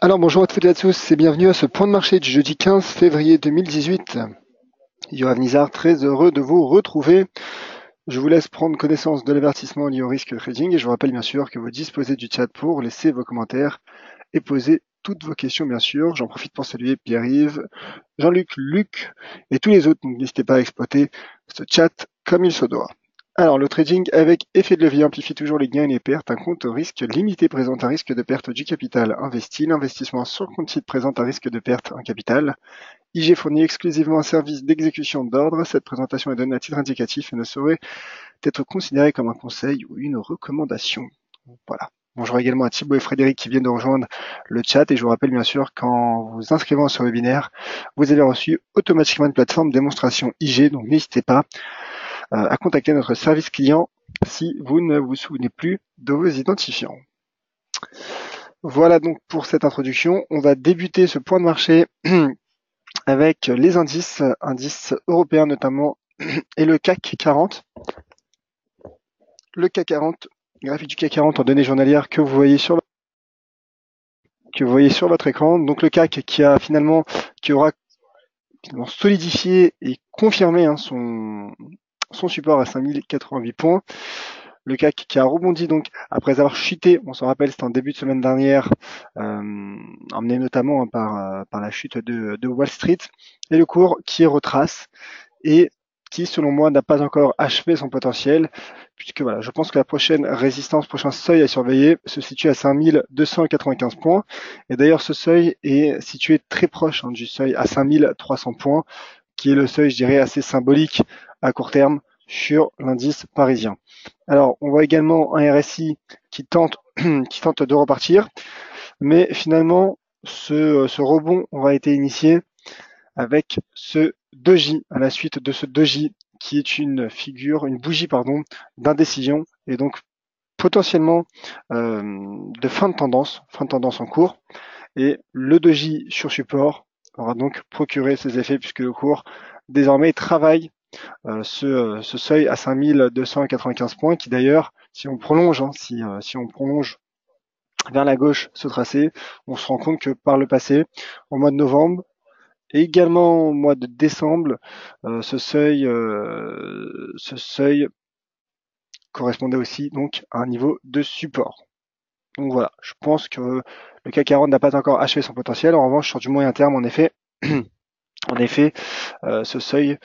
Alors bonjour à toutes et à tous et bienvenue à ce point de marché du jeudi 15 février 2018. Yoav Nizar, très heureux de vous retrouver. Je vous laisse prendre connaissance de l'avertissement lié au risque trading et je vous rappelle bien sûr que vous disposez du chat pour laisser vos commentaires et poser toutes vos questions bien sûr. J'en profite pour saluer Pierre-Yves, Jean-Luc, Luc et tous les autres, donc n'hésitez pas à exploiter ce chat comme il se doit. Alors, le trading avec effet de levier amplifie toujours les gains et les pertes. Un compte risque limité présente un risque de perte du capital investi. L'investissement sur compte titre présente un risque de perte en capital. IG fournit exclusivement un service d'exécution d'ordre. Cette présentation est donnée à titre indicatif et ne saurait être considérée comme un conseil ou une recommandation. Voilà. Bonjour également à Thibaut et Frédéric qui viennent de rejoindre le chat et je vous rappelle bien sûr qu'en vous inscrivant sur ce webinaire, vous avez reçu automatiquement une plateforme démonstration IG, donc n'hésitez pas à contacter notre service client si vous ne vous souvenez plus de vos identifiants. Voilà donc pour cette introduction. On va débuter ce point de marché avec les indices européens notamment et le CAC 40. Le CAC 40, graphique du CAC 40 en données journalières que vous voyez sur votre écran. Donc le CAC qui aura solidifié et confirmé son support à 5088 points. Le CAC qui a rebondi donc après avoir chuté, on s'en rappelle, c'était en début de semaine dernière, emmené notamment par la chute de Wall Street, et le cours qui retrace et qui, selon moi, n'a pas encore achevé son potentiel, puisque voilà, je pense que la prochaine résistance, prochain seuil à surveiller se situe à 5295 points, et d'ailleurs ce seuil est situé très proche du seuil à 5300 points, qui est le seuil, je dirais, assez symbolique à court terme sur l'indice parisien. Alors, on voit également un RSI qui tente de repartir, mais finalement, ce rebond aura été initié avec ce doji, à la suite de ce doji qui est une bougie d'indécision et donc potentiellement de fin de tendance en cours. Et le doji sur support aura donc procuré ces effets puisque le cours désormais travaille ce seuil à 5295 points qui d'ailleurs, si on prolonge vers la gauche ce tracé, on se rend compte que par le passé, au mois de novembre et également au mois de décembre, ce seuil correspondait aussi donc à un niveau de support. Donc voilà, je pense que le CAC 40 n'a pas encore achevé son potentiel. En revanche, sur du moyen terme, en effet, ce seuil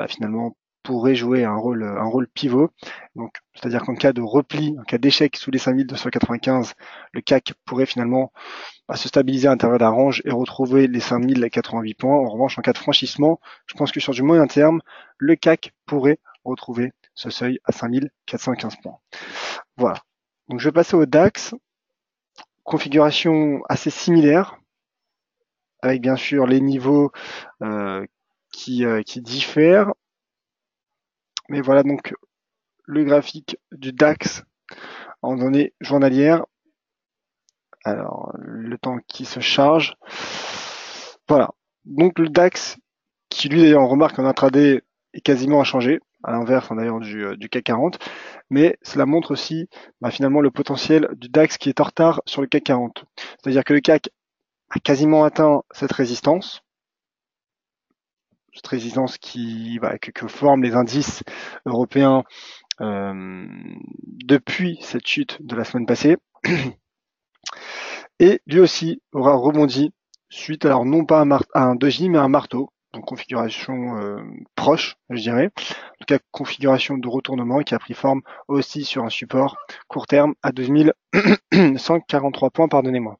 finalement pourrait jouer un rôle pivot. Donc, c'est-à-dire qu'en cas de repli, en cas d'échec sous les 5295, le CAC pourrait finalement se stabiliser à l'intérieur d'un range et retrouver les 5088 points. En revanche, en cas de franchissement, je pense que sur du moyen terme, le CAC pourrait retrouver ce seuil à 5415 points. Voilà. Donc, je vais passer au DAX. Configuration assez similaire, avec bien sûr les niveaux qui diffèrent. Mais voilà donc le graphique du DAX en données journalières. Alors, le temps qui se charge. Voilà. Donc le DAX, qui lui d'ailleurs on remarque en intraday est quasiment inchangé, à l'inverse d'ailleurs du CAC 40, mais cela montre aussi finalement le potentiel du DAX qui est en retard sur le CAC 40. C'est-à-dire que le CAC a quasiment atteint cette résistance que forment les indices européens depuis cette chute de la semaine passée. Et lui aussi aura rebondi suite, alors non pas à un doji, mais à un marteau, donc configuration proche, je dirais. En tout cas, configuration de retournement qui a pris forme aussi sur un support court terme à 2143 points, pardonnez-moi.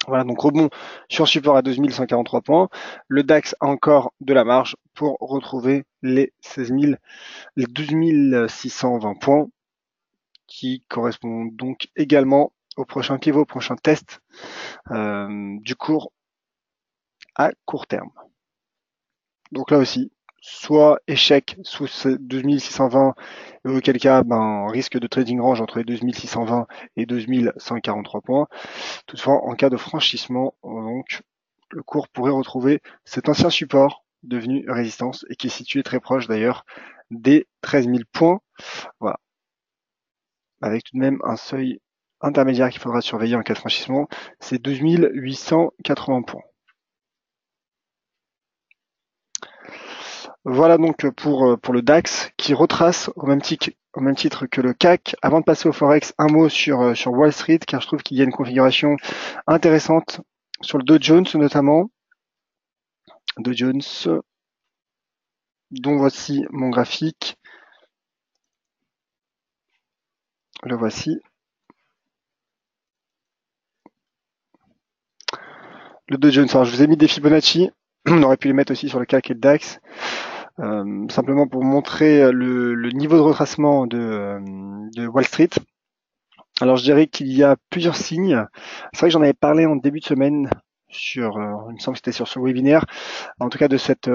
Voilà, donc rebond sur support à 2143 points. Le DAX a encore de la marge pour retrouver les 12 620 points qui correspondent donc également au prochain pivot, au prochain test du cours à court terme. Donc là aussi, soit échec sous 2620, et auquel cas, risque de trading range entre les 2620 et 2143 points. Toutefois, en cas de franchissement, donc, le cours pourrait retrouver cet ancien support devenu résistance et qui est situé très proche d'ailleurs des 13 000 points. Voilà. Avec tout de même un seuil intermédiaire qu'il faudra surveiller en cas de franchissement, c'est 12 880 points. Voilà donc pour le DAX qui retrace au même titre que le CAC. Avant de passer au Forex, un mot sur Wall Street, car je trouve qu'il y a une configuration intéressante sur le Dow Jones notamment. Dow Jones, dont voici mon graphique. Le voici. Le Dow Jones, alors je vous ai mis des Fibonacci, on aurait pu les mettre aussi sur le CAC et le DAX, simplement pour montrer le niveau de retracement de Wall Street. Alors je dirais qu'il y a plusieurs signes. C'est vrai que j'en avais parlé en début de semaine il me semble que c'était sur ce webinaire, en tout cas de cette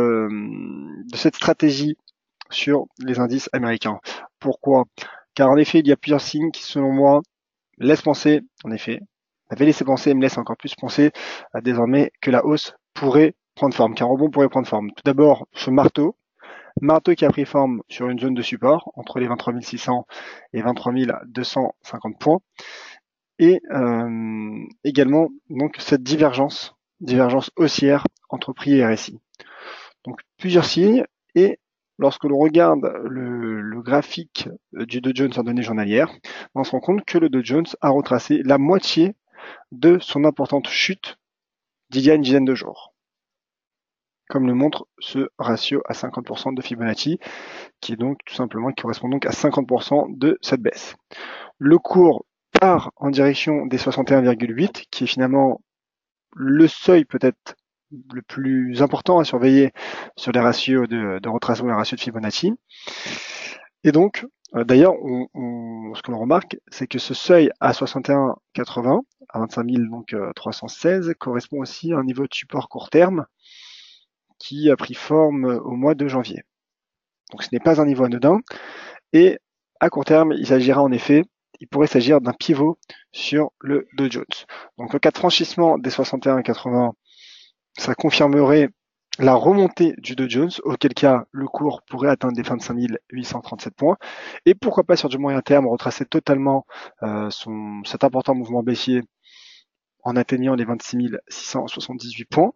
stratégie sur les indices américains. Pourquoi? Car en effet, il y a plusieurs signes qui, selon moi, laissent penser, en effet, m'avait laissé penser et me laisse encore plus penser désormais que la hausse pourrait prendre forme, qu'un rebond pourrait prendre forme. Tout d'abord, ce marteau qui a pris forme sur une zone de support entre les 23 600 et 23 250 points. Et également donc cette divergence haussière entre prix et RSI. Donc plusieurs signes, et lorsque l'on regarde le graphique du Dow Jones en données journalières, on se rend compte que le Dow Jones a retracé la moitié de son importante chute d'il y a une dizaine de jours, comme le montre ce ratio à 50% de Fibonacci, qui correspond donc à 50% de cette baisse. Le cours part en direction des 61,8, qui est finalement le seuil peut-être le plus important à surveiller sur les ratios de retracement et les ratios de Fibonacci. Et donc, d'ailleurs, ce que l'on remarque, c'est que ce seuil à 61,80, à 25 316, correspond aussi à un niveau de support court terme qui a pris forme au mois de janvier. Donc ce n'est pas un niveau anodin, et à court terme, il pourrait s'agir d'un pivot sur le Dow Jones. Donc le cas de franchissement des 61,80, ça confirmerait la remontée du Dow Jones, auquel cas le cours pourrait atteindre les 25 837 points, et pourquoi pas sur du moyen terme retracer totalement cet important mouvement baissier en atteignant les 26 678 points.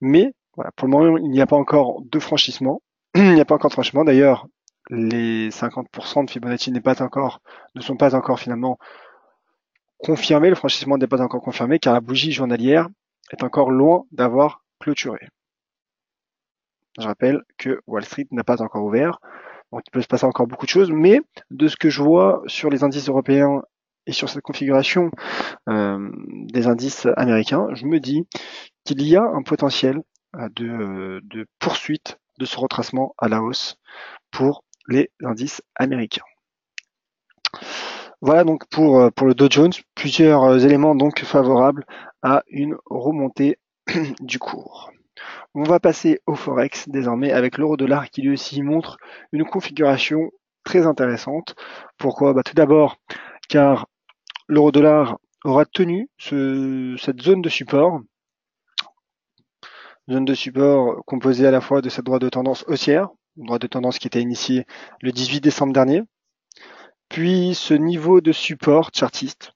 Mais voilà, pour le moment, il n'y a pas encore de franchissement. Il n'y a pas encore de franchissement. D'ailleurs, les 50% de Fibonacci ne sont pas encore finalement confirmés. Le franchissement n'est pas encore confirmé car la bougie journalière est encore loin d'avoir clôturé. Je rappelle que Wall Street n'a pas encore ouvert, donc il peut se passer encore beaucoup de choses, mais de ce que je vois sur les indices européens et sur cette configuration des indices américains, je me dis qu'il y a un potentiel de poursuite de ce retracement à la hausse pour les indices américains. Voilà donc pour le Dow Jones, plusieurs éléments donc favorables à une remontée du cours. On va passer au Forex désormais avec l'euro-dollar qui lui aussi montre une configuration très intéressante. Pourquoi? Tout d'abord car l'euro-dollar aura tenu cette zone de support composée à la fois de cette droite de tendance haussière, une droite de tendance qui était initiée le 18 décembre dernier, puis ce niveau de support chartiste,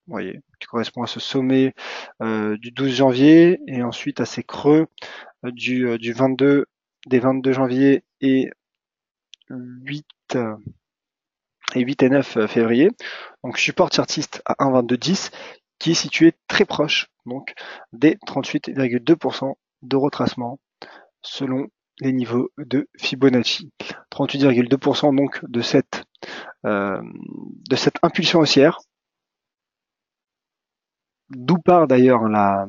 vous voyez, qui correspond à ce sommet du 12 janvier et ensuite à ces creux des 22 janvier et 8 et 9 février. Donc support chartiste à 1,2210 qui est situé très proche donc des 38,2% de retracement selon les niveaux de Fibonacci. 38,2% donc de cette impulsion haussière, d'où part d'ailleurs la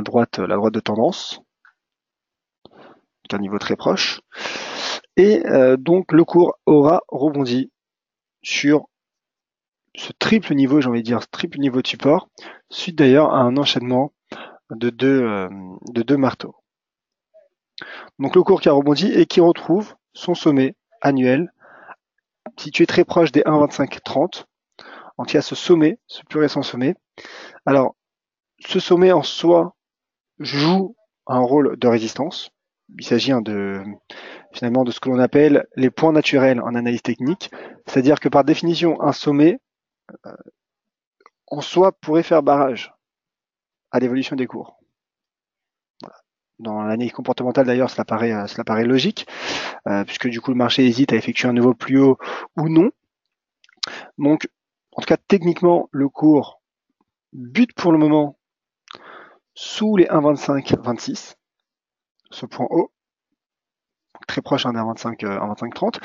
droite de tendance, d'un niveau très proche, et donc le cours aura rebondi sur ce triple niveau, j'ai envie de dire, ce triple niveau de support, suite d'ailleurs à un enchaînement de deux marteaux. Donc le cours qui a rebondi et qui retrouve son sommet annuel, situé très proche des 1,2530. En tout cas, ce plus récent sommet. Alors, ce sommet en soi joue un rôle de résistance. Il s'agit finalement de ce que l'on appelle les points naturels en analyse technique. C'est-à-dire que par définition, un sommet en soi pourrait faire barrage à l'évolution des cours. Voilà. Dans l'analyse comportementale d'ailleurs, cela paraît logique, puisque du coup le marché hésite à effectuer un niveau plus haut ou non. Donc, en tout cas, techniquement, le cours bute pour le moment sous les 1,25-26, ce point haut, très proche d'un 1,25-30.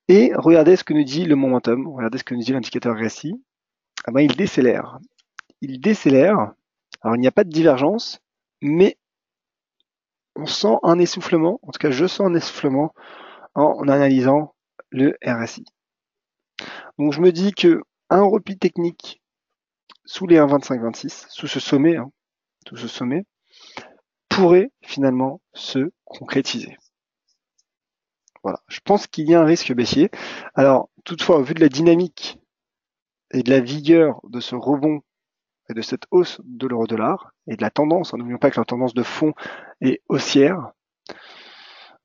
Et regardez ce que nous dit le momentum, regardez ce que nous dit l'indicateur RSI. Ah ben, il décélère. Il décélère. Alors, il n'y a pas de divergence, mais on sent un essoufflement, en tout cas je sens un essoufflement en analysant le RSI. Donc je me dis que un repli technique sous les 1,25-26, sous ce sommet, pourrait finalement se concrétiser. Voilà, je pense qu'il y a un risque baissier. Alors toutefois, au vu de la dynamique et de la vigueur de ce rebond et de cette hausse de l'euro-dollar et de la tendance, n'oublions pas que la tendance de fond est haussière,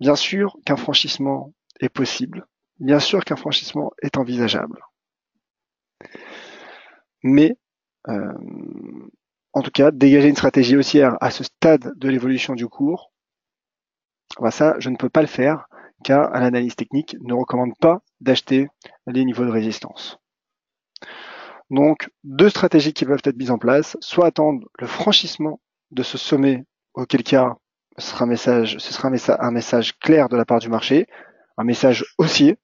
bien sûr qu'un franchissement est possible, bien sûr qu'un franchissement est envisageable. Mais en tout cas, dégager une stratégie haussière à ce stade de l'évolution du cours, bah ça, je ne peux pas le faire car l'analyse technique ne recommande pas d'acheter les niveaux de résistance. Donc, deux stratégies qui peuvent être mises en place, soit attendre le franchissement de ce sommet, auquel cas ce sera un message clair de la part du marché, un message haussier,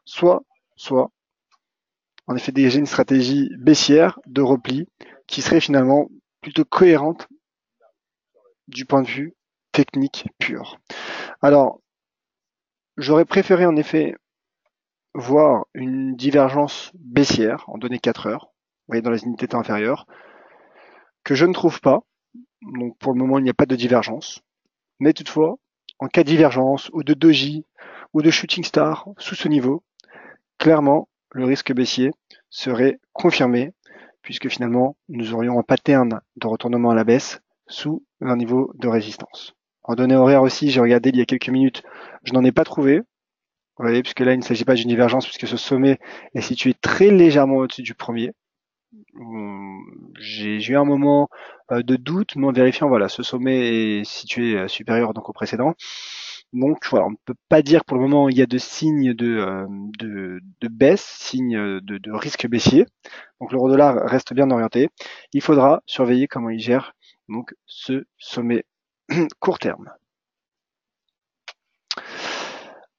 soit en effet dégager une stratégie baissière de repli qui serait finalement plutôt cohérente du point de vue technique pur. Alors, j'aurais préféré en effet voir une divergence baissière en données 4 heures, vous voyez dans les unités de temps inférieures, que je ne trouve pas. Donc pour le moment, il n'y a pas de divergence. Mais toutefois, en cas de divergence ou de doji ou de shooting star sous ce niveau, clairement, le risque baissier serait confirmé puisque finalement, nous aurions un pattern de retournement à la baisse sous un niveau de résistance. En données horaires aussi, j'ai regardé il y a quelques minutes, je n'en ai pas trouvé. Vous voyez, puisque là, il ne s'agit pas d'une divergence puisque ce sommet est situé très légèrement au-dessus du premier. J'ai eu un moment de doute, mais en vérifiant, voilà, ce sommet est situé supérieur donc au précédent. Donc voilà, on ne peut pas dire pour le moment il y a de signes de baisse, signes de risque baissier. Donc l'euro-dollar reste bien orienté. Il faudra surveiller comment il gère donc ce sommet court terme.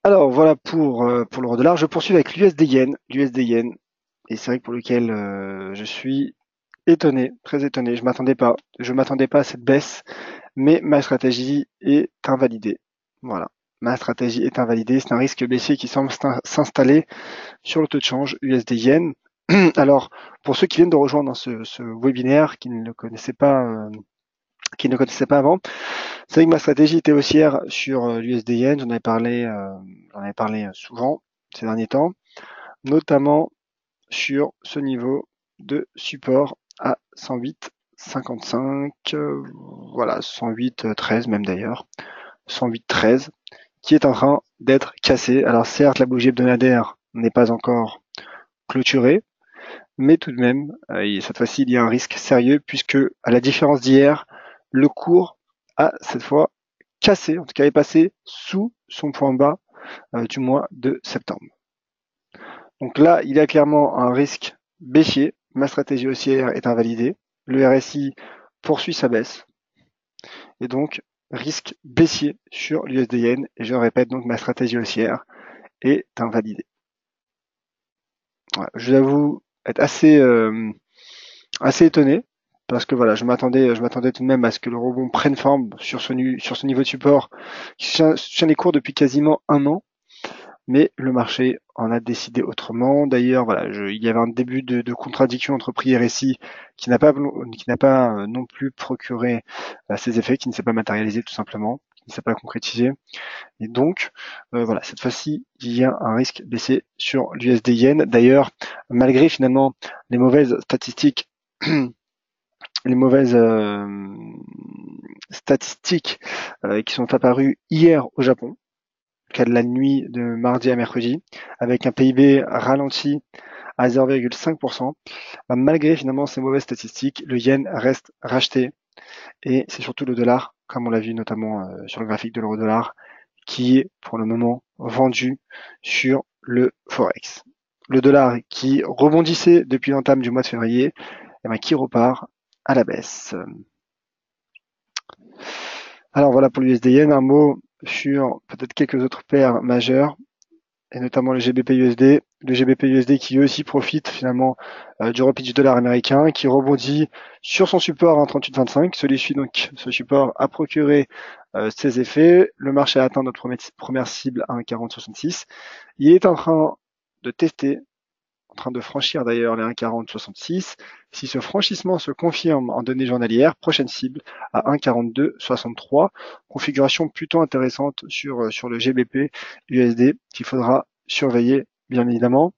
Alors voilà pour l'euro-dollar. Je poursuis avec l'USD yen. L'USD yen, et c'est vrai que pour lequel je suis étonné, très étonné. Je m'attendais pas à cette baisse, mais ma stratégie est invalidée. Voilà, ma stratégie est invalidée. C'est un risque baissier qui semble s'installer sur le taux de change USD yen. Alors, pour ceux qui viennent de rejoindre dans ce webinaire, qui ne le connaissaient pas avant, c'est vrai que ma stratégie était haussière sur l'USD yen. J'en avais parlé souvent ces derniers temps, notamment sur ce niveau de support à 108,55, voilà, 108,13 même d'ailleurs, 108,13, qui est en train d'être cassé. Alors certes, la bougie hebdomadaire n'est pas encore clôturée, mais tout de même, cette fois-ci, il y a un risque sérieux puisque, à la différence d'hier, le cours a cette fois cassé, en tout cas est passé sous son point bas du mois de septembre. Donc là, il y a clairement un risque baissier. Ma stratégie haussière est invalidée. Le RSI poursuit sa baisse. Et donc, risque baissier sur l'USD yen. Et je répète, donc ma stratégie haussière est invalidée. Voilà. Je vous avoue être assez étonné. Parce que voilà, je m'attendais tout de même à ce que le rebond prenne forme sur ce niveau de support qui se tient les cours depuis quasiment un an. Mais le marché en a décidé autrement. D'ailleurs, voilà, il y avait un début de contradiction entre prix et RSI qui n'a pas non plus procuré ces effets, qui ne s'est pas matérialisé tout simplement, qui ne s'est pas concrétisé. Et donc, voilà, cette fois-ci, il y a un risque baissé sur l'USD yen. D'ailleurs, malgré finalement les mauvaises statistiques, qui sont apparues hier au Japon, cas de la nuit de mardi à mercredi, avec un PIB ralenti à 0,5%. Malgré finalement ces mauvaises statistiques, le yen reste racheté et c'est surtout le dollar, comme on l'a vu notamment sur le graphique de l'euro-dollar, qui est pour le moment vendu sur le Forex. Le dollar qui rebondissait depuis l'entame du mois de février, qui repart à la baisse. Alors voilà pour l'USD Yen, un mot sur peut-être quelques autres paires majeures, et notamment le GBP-USD. Le GBP-USD qui aussi profite finalement du repli du dollar américain, qui rebondit sur son support à 1,3825. Celui-ci donc, ce support a procuré ses effets. Le marché a atteint notre première cible à 1,4066. Il est en train de tester, en train de franchir d'ailleurs les 1,4066. Si ce franchissement se confirme en données journalières, prochaine cible à 1,4263. Configuration plutôt intéressante sur le GBP USD qu'il faudra surveiller bien évidemment.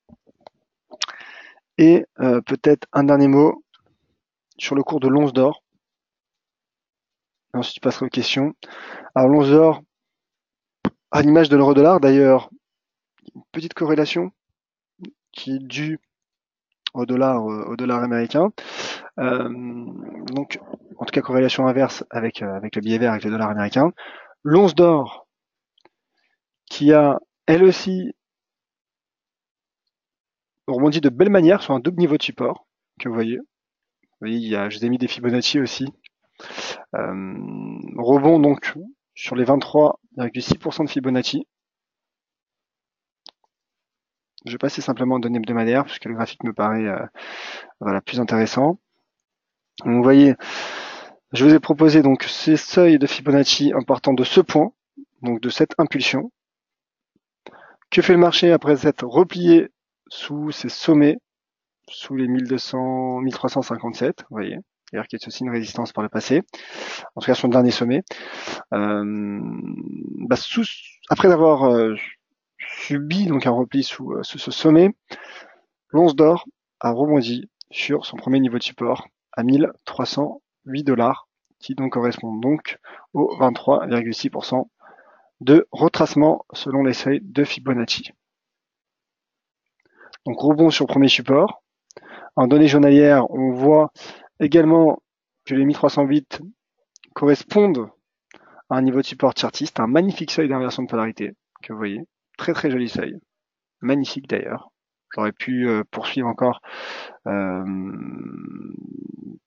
Et peut-être un dernier mot sur le cours de l'once d'or. Ensuite, je passerai aux questions. Alors l'once d'or, à l'image de l'euro-dollar d'ailleurs, une petite corrélation qui est due au dollar américain. Donc, en tout cas, corrélation inverse avec le billet vert, avec le dollar américain. L'once d'or, qui a, elle aussi, rebondit de belle manière sur un double niveau de support, que vous voyez. Vous voyez, je vous ai mis des Fibonacci aussi. Rebond donc sur les 23,6% de Fibonacci. Je vais passer simplement en données hebdomadaires, puisque le graphique me paraît plus intéressant. Donc, vous voyez, je vous ai proposé donc ces seuils de Fibonacci en partant de ce point, donc de cette impulsion. Que fait le marché après s'être replié sous ces sommets, sous les 1200, 1357, vous voyez, d'ailleurs qui est aussi une résistance par le passé, en tout cas son dernier sommet. Après avoir subi donc un repli sous ce sommet, l'once d'or a rebondi sur son premier niveau de support à 1308 $, qui donc correspond donc au 23,6% de retracement selon les seuils de Fibonacci. Donc rebond sur premier support. En données journalières, on voit également que les 1308 correspondent à un niveau de support chartiste, un magnifique seuil d'inversion de polarité que vous voyez. Très très joli seuil. Magnifique d'ailleurs. J'aurais pu poursuivre encore,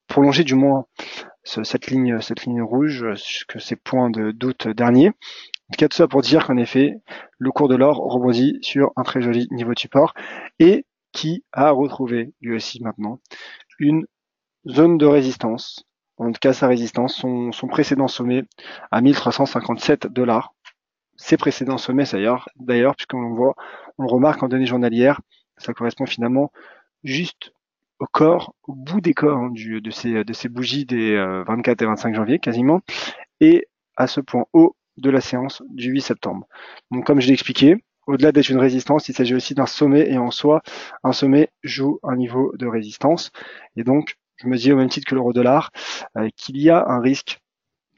prolonger du moins cette ligne rouge que ces points d'août dernier. En tout cas, tout ça pour dire qu'en effet, le cours de l'or rebondit sur un très joli niveau de support et qui a retrouvé lui aussi maintenant une zone de résistance. En tout cas, sa résistance, son précédent sommet à 1357 $. Ses précédents sommets, d'ailleurs, puisqu'on le voit, on le remarque en données journalières, ça correspond finalement juste au bout des corps de ces bougies des 24 et 25 janvier quasiment, et à ce point haut de la séance du 8 septembre. Donc comme je l'ai expliqué, au-delà d'être une résistance, il s'agit aussi d'un sommet, et en soi, un sommet joue un niveau de résistance. Et donc, je me dis au même titre que l'euro-dollar, qu'il y a un risque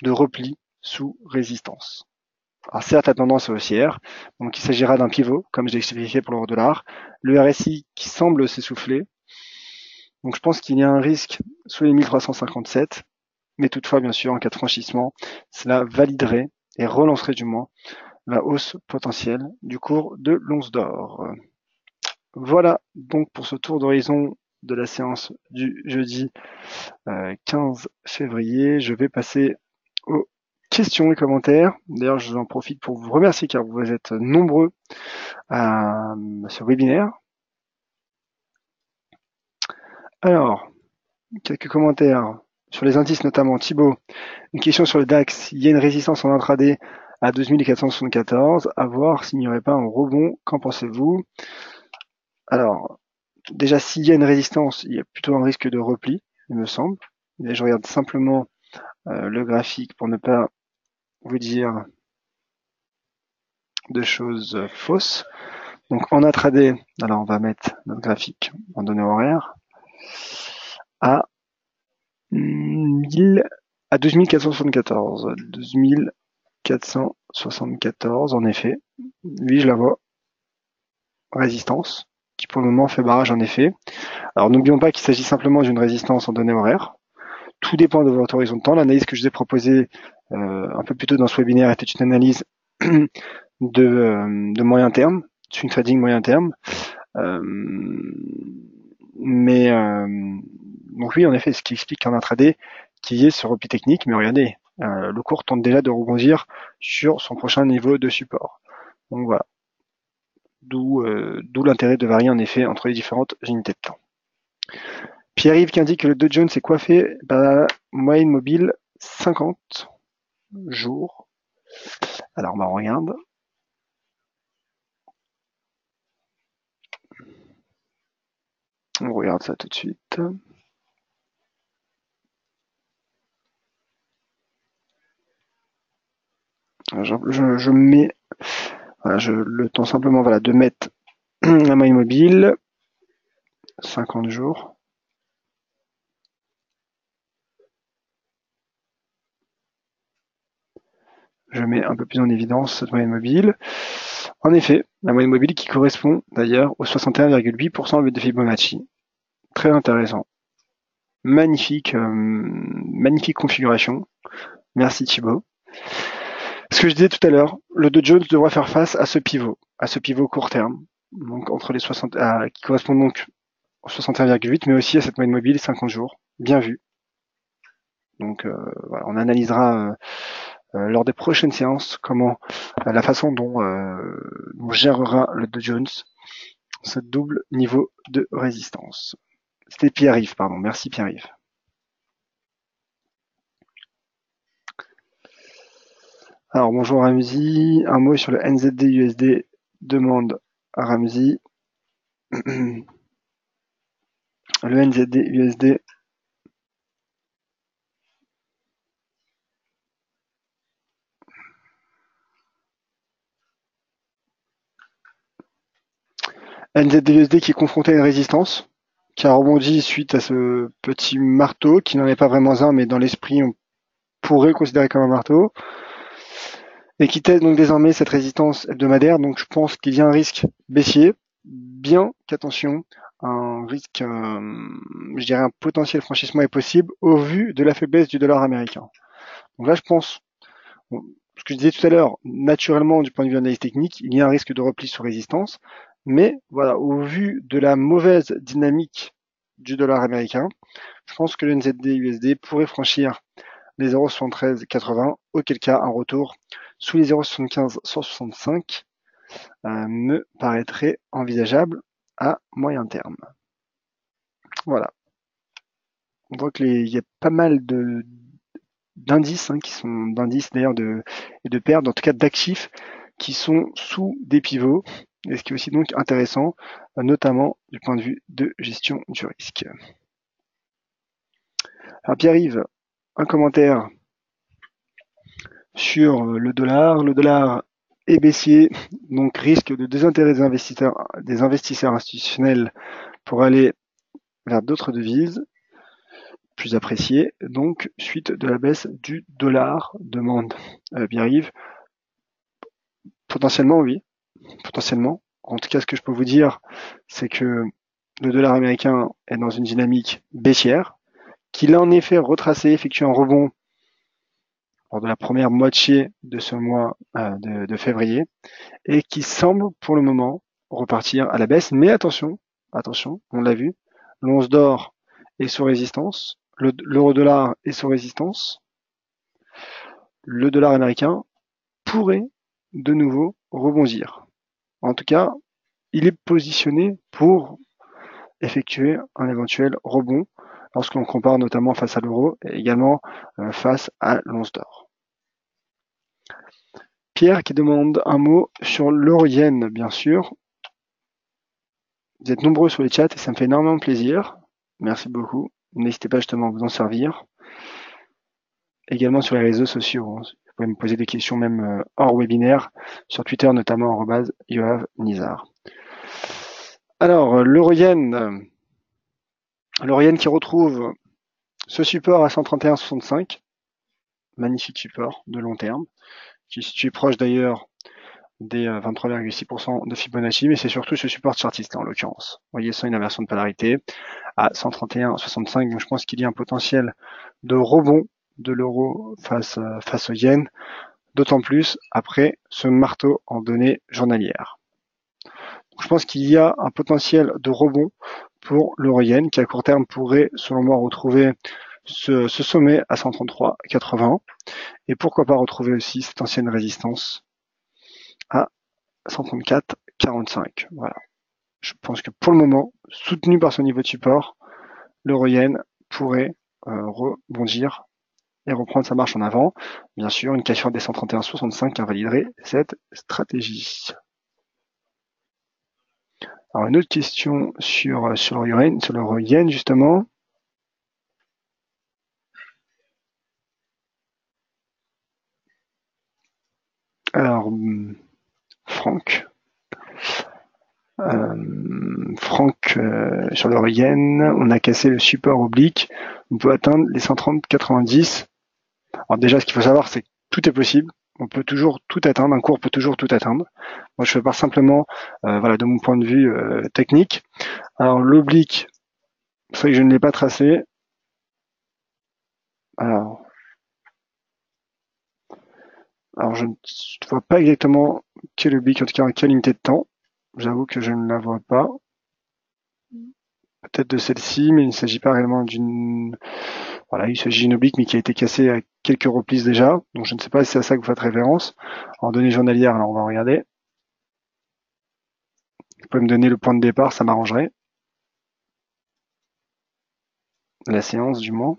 de repli sous résistance. Alors certes, la tendance est haussière, donc il s'agira d'un pivot, comme je l'ai expliqué pour l'euro-dollar. Le RSI qui semble s'essouffler. Donc je pense qu'il y a un risque sous les 1357, mais toutefois, bien sûr, en cas de franchissement, cela validerait et relancerait du moins la hausse potentielle du cours de l'once d'or. Voilà donc pour ce tour d'horizon de la séance du jeudi 15 février. Je vais passer aux questions et commentaires. D'ailleurs, je vous en profite pour vous remercier car vous êtes nombreux à ce webinaire. Alors, quelques commentaires sur les indices, notamment Thibaut. Une question sur le DAX. Il y a une résistance en intraday à 12 474. À voir s'il n'y aurait pas un rebond. Qu'en pensez-vous? Alors, déjà, s'il y a une résistance, il y a plutôt un risque de repli, il me semble. Et je regarde simplement le graphique pour ne pas vous dire de choses fausses. Donc en intraday, alors on va mettre notre graphique en données horaires à 12 474. 12 474, en effet. Oui, je la vois. Résistance qui pour le moment fait barrage en effet. Alors n'oublions pas qu'il s'agit simplement d'une résistance en données horaires. Tout dépend de votre horizon de temps. L'analyse que je vous ai proposée un peu plus tôt dans ce webinaire était une analyse de moyen terme, swing trading moyen terme. Donc oui, en effet, ce qui explique qu'un intraday qui est ce repli technique, mais regardez, le cours tente déjà de rebondir sur son prochain niveau de support. Donc voilà. D'où l'intérêt de varier en effet entre les différentes unités de temps. Pierre-Yves qui indique que le Dow Jones est coiffé par la moyenne mobile 50 jours. Alors on regarde. On regarde ça tout de suite. Je mets, voilà, le temps simplement voilà, de mettre la moyenne mobile 50 jours. Je mets un peu plus en évidence cette moyenne mobile. En effet, la moyenne mobile qui correspond d'ailleurs au 61,8% de Fibonacci. Très intéressant. Magnifique configuration. Merci Thibaut. Ce que je disais tout à l'heure, le Dow Jones devra faire face à ce pivot court terme, donc entre les 60, qui correspond donc au 61,8, mais aussi à cette moyenne mobile 50 jours. Bien vu. Donc voilà, on analysera lors des prochaines séances comment la façon dont gérera le Dow Jones ce double niveau de résistance. C'était Pierre-Yves, pardon. Merci Pierre-Yves. Alors bonjour Ramzi, un mot sur le NZD USD, demande à Ramzi. Le NZD USD. NZD USD qui est confronté à une résistance, qui a rebondi suite à ce petit marteau, qui n'en est pas vraiment un, mais dans l'esprit on pourrait le considérer comme un marteau, et qui teste donc désormais cette résistance hebdomadaire. Donc je pense qu'il y a un risque baissier, bien qu'attention, un risque, je dirais un potentiel franchissement est possible au vu de la faiblesse du dollar américain. Donc là je pense, bon, ce que je disais tout à l'heure, naturellement du point de vue analyse technique, il y a un risque de repli sur résistance, mais voilà, au vu de la mauvaise dynamique du dollar américain, je pense que le NZD USD pourrait franchir les 0,7380, auquel cas un retour sous les 0,75-165 me paraîtrait envisageable à moyen terme. Voilà. On voit qu'il y a pas mal d'indices, qui sont d'indices d'ailleurs et de paires, en tout cas d'actifs, qui sont sous des pivots, et ce qui est aussi donc intéressant, notamment du point de vue de gestion du risque. Alors Pierre-Yves, un commentaire sur le dollar. Le dollar est baissier, donc risque de désintérêt des investisseurs institutionnels pour aller vers d'autres devises plus appréciées. Donc, suite de la baisse du dollar, demande Pierre-Yves. Potentiellement, oui. Potentiellement. En tout cas, ce que je peux vous dire, c'est que le dollar américain est dans une dynamique baissière, qu'il a en effet retracé, effectué un rebond lors de la première moitié de ce mois de février, et qui semble pour le moment repartir à la baisse. Mais attention, on l'a vu, l'once d'or est sous résistance, l'euro-dollar est sous résistance, le dollar américain pourrait de nouveau rebondir. En tout cas, il est positionné pour effectuer un éventuel rebond lorsqu'on compare notamment face à l'euro et également face à l'once d'or. Pierre qui demande un mot sur l'euro-yen, bien sûr. Vous êtes nombreux sur les chats et ça me fait énormément plaisir. Merci beaucoup. N'hésitez pas justement à vous en servir. Également sur les réseaux sociaux. Vous pouvez me poser des questions même hors webinaire, sur Twitter notamment @yoavnizar. Alors, l'euro-yen qui retrouve ce support à 131,65. Magnifique support de long terme, qui se situe proche d'ailleurs des 23,6% de Fibonacci, mais c'est surtout ce support chartiste en l'occurrence. Vous voyez, sans une inversion de polarité à 131,65. Donc je pense qu'il y a un potentiel de rebond de l'euro face au yen, d'autant plus après ce marteau en données journalières. Donc je pense qu'il y a un potentiel de rebond pour l'euro-yen qui à court terme pourrait, selon moi, retrouver ce sommet à 133,80 et pourquoi pas retrouver aussi cette ancienne résistance à 134,45. Voilà. Je pense que pour le moment, soutenu par son niveau de support, l'euro-yen pourrait rebondir et reprendre sa marche en avant. Bien sûr, une cassure des 131,65 invaliderait cette stratégie. Alors une autre question sur l'euro-yen justement. Alors Franck, sur l'euro-yen, on a cassé le support oblique. On peut atteindre les 130,90. Alors déjà, ce qu'il faut savoir, c'est que tout est possible. On peut toujours tout atteindre. Un cours peut toujours tout atteindre. Moi, je fais pas simplement, voilà, de mon point de vue technique. Alors l'oblique, c'est vrai que je ne l'ai pas tracé. Alors je ne vois pas exactement quel oblique, en tout cas à quelle unité de temps. J'avoue que je ne la vois pas. Peut-être de celle-ci, mais il ne s'agit pas réellement d'une... Voilà, il s'agit d'une oblique, mais qui a été cassée à quelques reprises déjà. Donc je ne sais pas si c'est à ça que vous faites référence. En données journalières, alors on va regarder. Vous pouvez me donner le point de départ, ça m'arrangerait. La séance, du moins.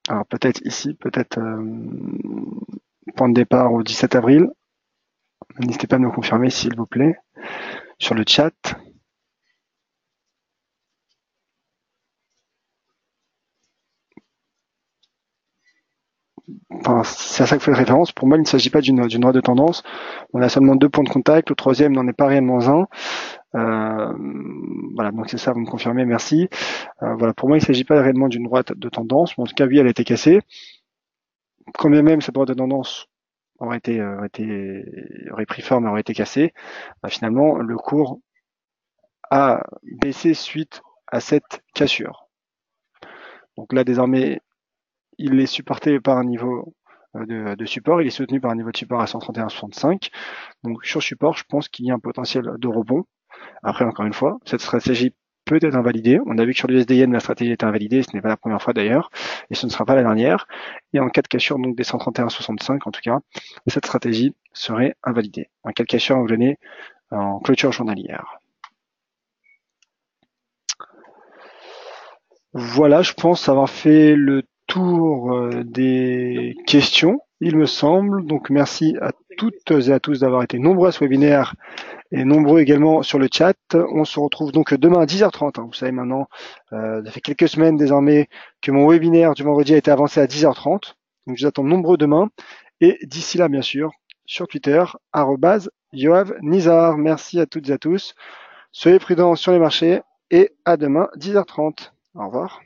Alors peut-être ici, peut-être point de départ au 17 avril. N'hésitez pas à me le confirmer, s'il vous plaît, sur le chat. Enfin, c'est à ça que fait référence. Pour moi, il ne s'agit pas d'une droite de tendance. On a seulement 2 points de contact. Le troisième n'en est pas réellement un. Voilà, donc c'est ça, vous me confirmez, merci. Voilà, pour moi, il ne s'agit pas réellement d'une droite de tendance, mais en tout cas, oui, elle a été cassée. Quand bien même cette droite de tendance aurait pris forme et aurait été cassée, finalement, le cours a baissé suite à cette cassure. Donc là, désormais, il est supporté par un niveau de support, il est soutenu par un niveau de support à 131,65. Donc sur support, je pense qu'il y a un potentiel de rebond. Après, encore une fois, cette stratégie peut être invalidée. On a vu que sur l'USD-Yen, la stratégie était invalidée, ce n'est pas la première fois d'ailleurs, et ce ne sera pas la dernière. Et en cas de cassure donc des 131,65, en tout cas, cette stratégie serait invalidée. En cas de cassure, vous donnez en clôture journalière. Voilà, je pense avoir fait le tour des questions, il me semble. Donc merci à toutes et à tous d'avoir été nombreux à ce webinaire et nombreux également sur le chat. On se retrouve donc demain à 10h30. Vous savez maintenant, ça fait quelques semaines désormais que mon webinaire du vendredi a été avancé à 10h30. Donc je vous attends nombreux demain. Et d'ici là, bien sûr, sur Twitter, @YoavNizar. Merci à toutes et à tous. Soyez prudents sur les marchés et à demain 10h30. Au revoir.